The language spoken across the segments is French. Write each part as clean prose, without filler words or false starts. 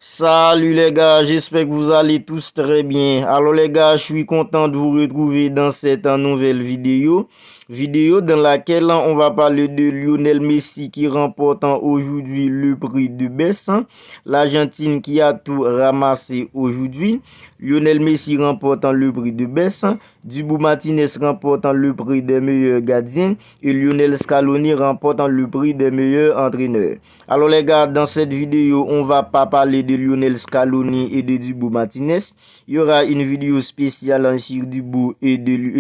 Salut les gars, j'espère que vous allez tous très bien. Alors les gars, je suis content de vous retrouver dans cette nouvelle vidéo dans laquelle on va parler de Lionel Messi qui remporte aujourd'hui le prix de Best, l'Argentine qui a tout ramassé aujourd'hui. Lionel Messi remportant le prix de Best, Dibou Martinez remportant le prix des meilleurs gardiens et Lionel Scaloni remportant le prix des meilleurs entraîneurs. Alors les gars, dans cette vidéo, on va pas parler de Lionel Scaloni et de Dibou Martinez. Il y aura une vidéo spéciale sur Dibou et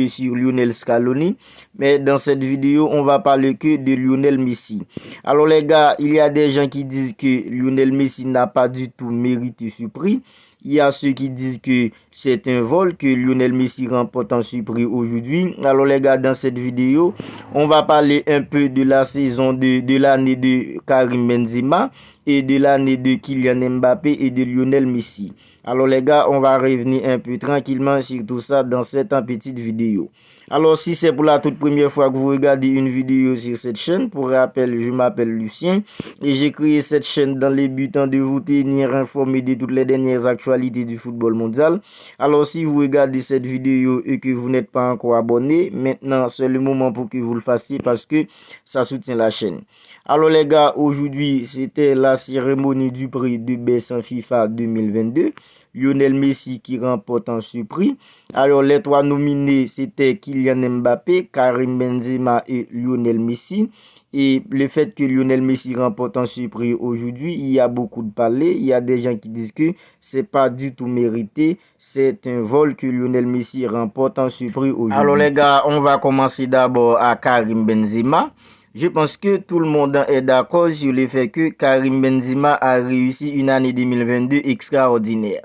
sur Lionel Scaloni. Mais dans cette vidéo, on va parler que de Lionel Messi. Alors les gars, il y a des gens qui disent que Lionel Messi n'a pas du tout mérité ce prix. Il y a ceux qui disent que c'est un vol que Lionel Messi remporte en ce prix aujourd'hui. Alors les gars, dans cette vidéo, on va parler un peu de la saison de l'année de Karim Benzema et de l'année de Kylian Mbappé et de Lionel Messi. Alors les gars, on va revenir un peu tranquillement sur tout ça dans cette petite vidéo. Alors si c'est pour la toute première fois que vous regardez une vidéo sur cette chaîne, pour rappel, je m'appelle Lucien et j'ai créé cette chaîne dans le but de vous tenir informé de toutes les dernières actualités du football mondial. Alors si vous regardez cette vidéo et que vous n'êtes pas encore abonné, maintenant c'est le moment pour que vous le fassiez parce que ça soutient la chaîne. Alors les gars, aujourd'hui c'était la cérémonie du prix de Best en FIFA 2022. Lionel Messi qui remporte ce prix. Alors les trois nominés c'était Kylian Mbappé, Karim Benzema et Lionel Messi. Et le fait que Lionel Messi remporte ce prix aujourd'hui, il y a beaucoup de parler. Il y a des gens qui disent que c'est pas du tout mérité. C'est un vol que Lionel Messi remporte ce prix aujourd'hui. Alors les gars, on va commencer d'abord à Karim Benzema. Je pense que tout le monde est d'accord sur le fait que Karim Benzema a réussi une année 2022 extraordinaire.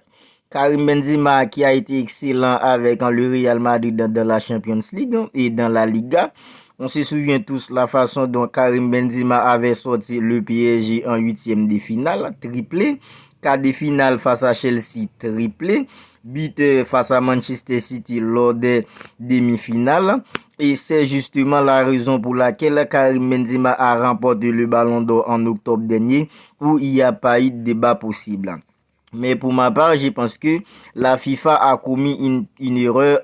Karim Benzema qui a été excellent avec le Real Madrid dans la Champions League et dans la Liga. On se souvient tous la façon dont Karim Benzema avait sorti le PSG en huitième de finale, triplé. Quart de finale face à Chelsea, triplé. But face à Manchester City lors des demi-finales. Et c'est justement la raison pour laquelle Karim Benzema a remporté le Ballon d'Or en octobre dernier, où il n'y a pas eu de débat possible. Mais pour ma part, je pense que la FIFA a commis une erreur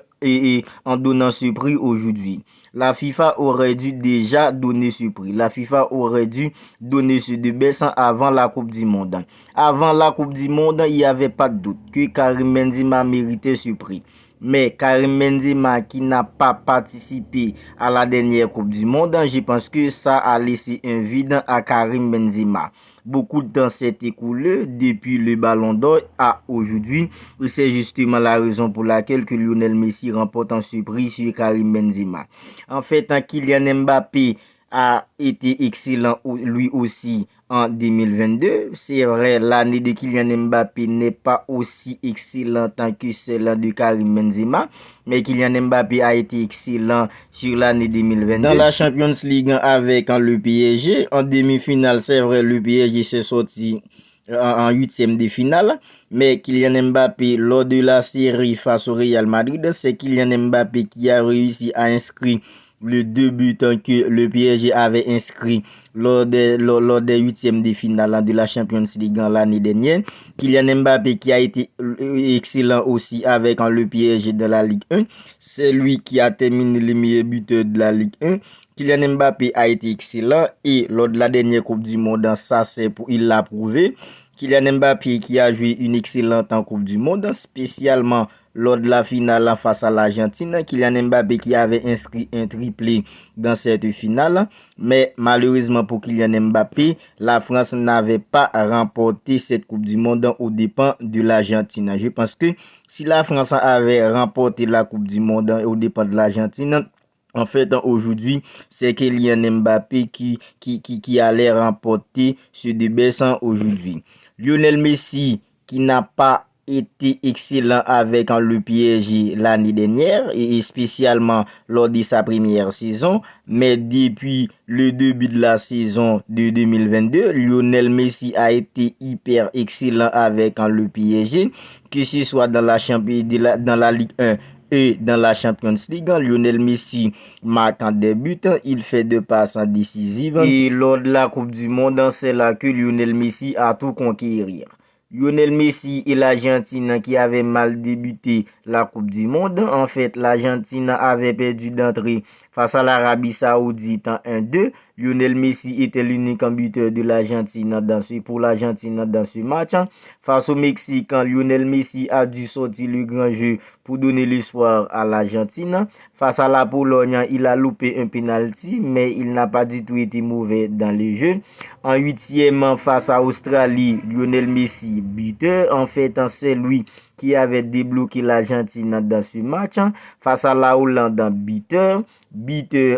en donnant ce prix aujourd'hui. La FIFA aurait dû déjà donner ce prix. La FIFA aurait dû donner ce de Best avant la Coupe du Monde. Avant la Coupe du Monde, il n'y avait pas de doute que Karim Benzema méritait ce prix. Mais Karim Benzema qui n'a pas participé à la dernière Coupe du Monde, je pense que ça a laissé un vide à Karim Benzema. Beaucoup de temps s'est écoulé depuis le Ballon d'Or à aujourd'hui. C'est justement la raison pour laquelle que Lionel Messi remporte un surprise sur Karim Benzema. En fait, Kylian Mbappé a été excellent lui aussi en 2022. C'est vrai, l'année de Kylian Mbappé n'est pas aussi excellente que celle de Karim Benzema, mais Kylian Mbappé a été excellent sur l'année 2022. Dans la Champions League avec le PSG, en demi-finale, c'est vrai, le PSG s'est sorti en huitième de finale, mais Kylian Mbappé, lors de la série face au Real Madrid, c'est Kylian Mbappé qui a réussi à inscrire le deux buts que le PSG avait inscrit lors des huitièmes de finale de la Champions League l'année dernière. Kylian Mbappé qui a été excellent aussi avec le PSG de la Ligue 1. C'est lui qui a terminé le meilleur buteur de la Ligue 1. Kylian Mbappé a été excellent et lors de la dernière Coupe du Monde, ça c'est pour il l'a prouvé. Kylian Mbappé qui a joué une excellente en Coupe du Monde, spécialement lors de la finale face à l'Argentine. Kylian Mbappé qui avait inscrit un triplé dans cette finale. Mais malheureusement pour Kylian Mbappé, la France n'avait pas remporté cette Coupe du Monde aux dépens de l'Argentine. Je pense que si la France avait remporté la Coupe du Monde aux dépens de l'Argentine, en fait, aujourd'hui, c'est Kylian Mbappé qui allait remporter ce débat aujourd'hui. Lionel Messi, qui n'a pas été excellent avec le PSG l'année dernière, et spécialement lors de sa première saison, mais depuis le début de la saison de 2022, Lionel Messi a été hyper excellent avec le PSG, que ce soit dans la Ligue 1 et dans la Champions League. Lionel Messi marque des buts, il fait deux passes décisives. Et lors de la Coupe du Monde, c'est là que Lionel Messi a tout conquérir. Lionel Messi et l'Argentine qui avaient mal débuté la Coupe du Monde. En fait, l'Argentine avait perdu d'entrée face à l'Arabie Saoudite en 1-2. Lionel Messi était l'unique buteur de l'Argentine pour l'Argentine dans ce match. Face au Mexique, Lionel Messi a dû sortir le grand jeu pour donner l'espoir à l'Argentine. Face à la Pologne, il a loupé un penalty, mais il n'a pas du tout été mauvais dans le jeu. En huitième, face à Australie, Lionel Messi, buteur. En fait, c'est lui qui avait débloqué l'Argentine dans ce match. Face à la Hollande, buteur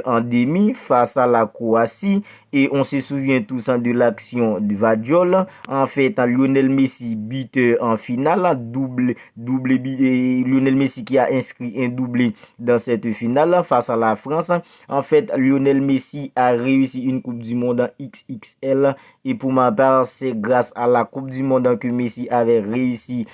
en demi face à la Croatie. Et on se souvient tous de l'action de Vadiol. En fait, Lionel Messi buteur en finale, Lionel Messi qui a inscrit un doublé dans cette finale face à la France. En fait, Lionel Messi a réussi une Coupe du Monde en XXL. Et pour ma part, c'est grâce à la Coupe du Monde que Messi avait réussi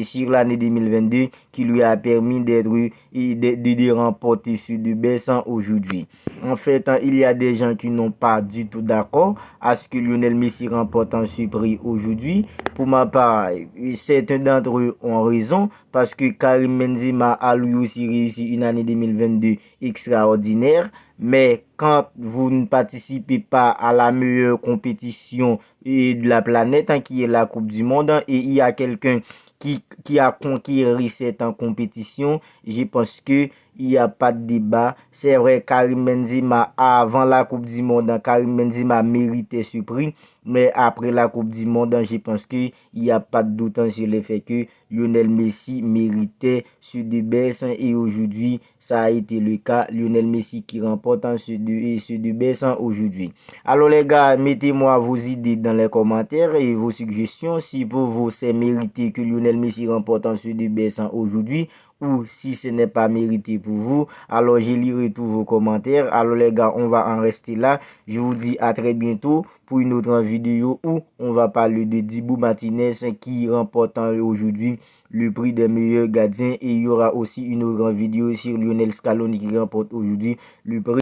sur l'année 2022 qui lui a permis de remporter sur du baissant aujourd'hui. En fait, il y a des gens qui n'ont pas du tout d'accord à ce que Lionel Messi remporte un prix aujourd'hui. Pour ma part, certains d'entre eux ont raison parce que Karim Benzema a lui aussi réussi une année 2022 extraordinaire. Mais quand vous ne participez pas à la meilleure compétition de la planète, qui est la Coupe du Monde, et il y a quelqu'un qui a conquéri cette compétition, je pense que il n'y a pas de débat. C'est vrai, Karim Benzema, avant la Coupe du Monde, Karim Benzema méritait ce prix. Mais après la Coupe du Monde, je pense qu'il n'y a pas de doute sur le fait que Lionel Messi méritait ce débat. Et aujourd'hui, ça a été le cas. Lionel Messi qui remporte ce débat aujourd'hui. Alors les gars, mettez-moi vos idées dans les commentaires et vos suggestions. Si pour vous, c'est mérité que Lionel Messi remporte ce débat aujourd'hui, ou si ce n'est pas mérité pour vous, alors je lirai tous vos commentaires. Alors les gars, on va en rester là. Je vous dis à très bientôt pour une autre vidéo où on va parler de Dibu Martinez qui remporte aujourd'hui le prix des meilleurs gardiens, et il y aura aussi une autre vidéo sur Lionel Scaloni qui remporte aujourd'hui le prix